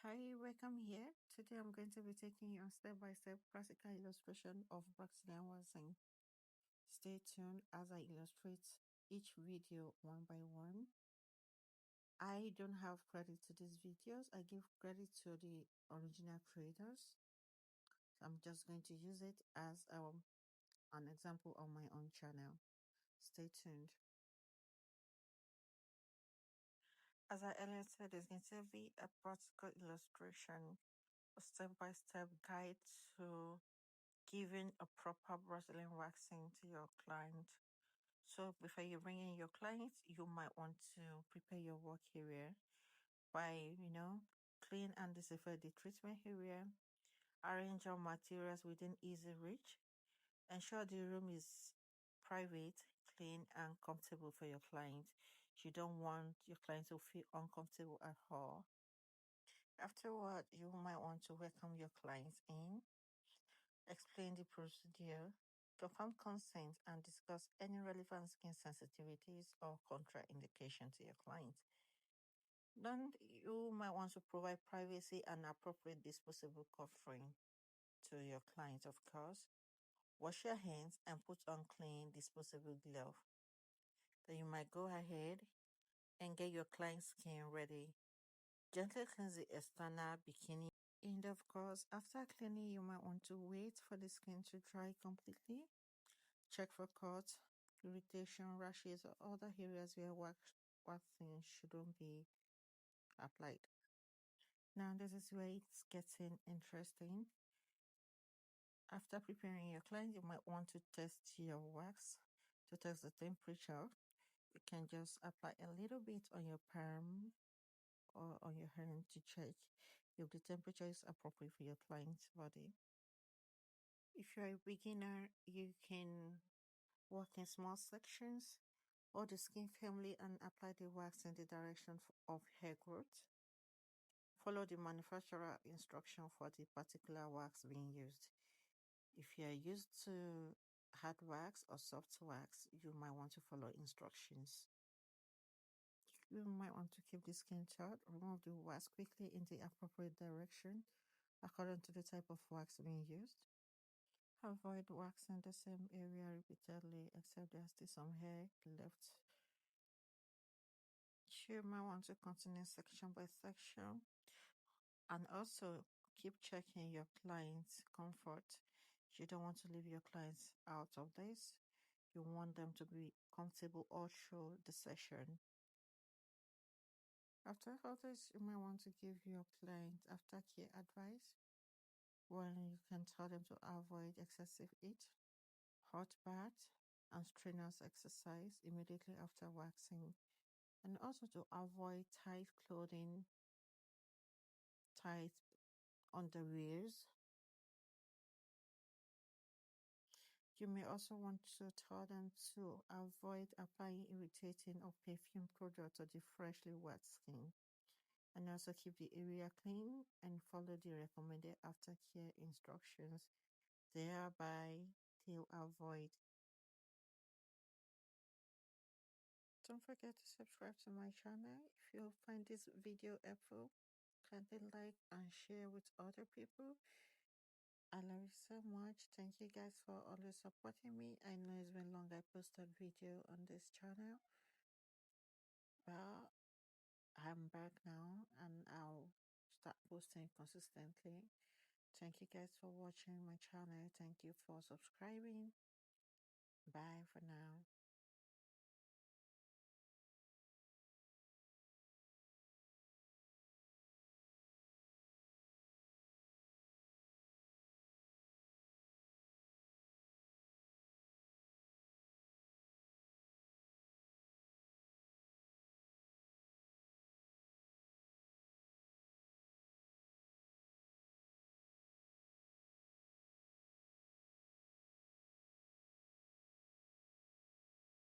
Hi, welcome here. Today I'm going to be taking you on step-by-step practical illustration of Brazilian waxing. Stay tuned as I illustrate each video one by one. I don't have credit to these videos. I give credit to the original creators. So I'm just going to use it as an example on my own channel. Stay tuned. As I earlier said, it's going to be a practical illustration, a step-by-step guide to giving a proper Brazilian waxing to your client. So before you bring in your client, you might want to prepare your work area by, clean and disinfect the treatment area, arrange your materials within easy reach, ensure the room is private, clean, and comfortable for your client. You don't want your client to feel uncomfortable at all. Afterward, you might want to welcome your clients in, explain the procedure, confirm consent, and discuss any relevant skin sensitivities or contraindication to your client. Then you might want to provide privacy and appropriate disposable covering to your client, of course. Wash your hands and put on clean disposable glove. Then you might go ahead and get your client's skin ready. Gently cleanse the external bikini. And of course, after cleaning, you might want to wait for the skin to dry completely. Check for cuts, irritation, rashes, or other areas where waxing shouldn't be applied. Now, this is where it's getting interesting. After preparing your client, you might want to test your wax. To test the temperature, you can just apply a little bit on your palm or on your hand to check if the temperature is appropriate for your client's body. If you're a beginner, you can work in small sections. Hold the skin firmly and apply the wax in the direction of hair growth. Follow the manufacturer instruction for the particular wax being used. If you are used to hard wax or soft wax, you might want to follow instructions. You might want to keep the skin taut. Remove the wax quickly in the appropriate direction according to the type of wax being used. Avoid waxing the same area repeatedly except there's still some hair left. You might want to continue section by section and also keep checking your client's comfort. You don't want to leave your clients out of this. You want them to be comfortable all through the session. After all this, you might want to give your client aftercare advice. Well, you can tell them to avoid excessive heat, hot bath, and strenuous exercise immediately after waxing, and also to avoid tight clothing, tight underwears. You may also want to tell them to avoid applying irritating or perfume products to the freshly wet skin, and also keep the area clean and follow the recommended aftercare instructions. Thereby, they'll avoid. Don't forget to subscribe to my channel. If you find this video helpful, kindly like and share with other people. I love you so much. Thank you guys for always supporting me. I know it's been long I posted video on this channel. Well, I'm back now and I'll start posting consistently. Thank you guys for watching my channel. Thank you for subscribing. Bye for now.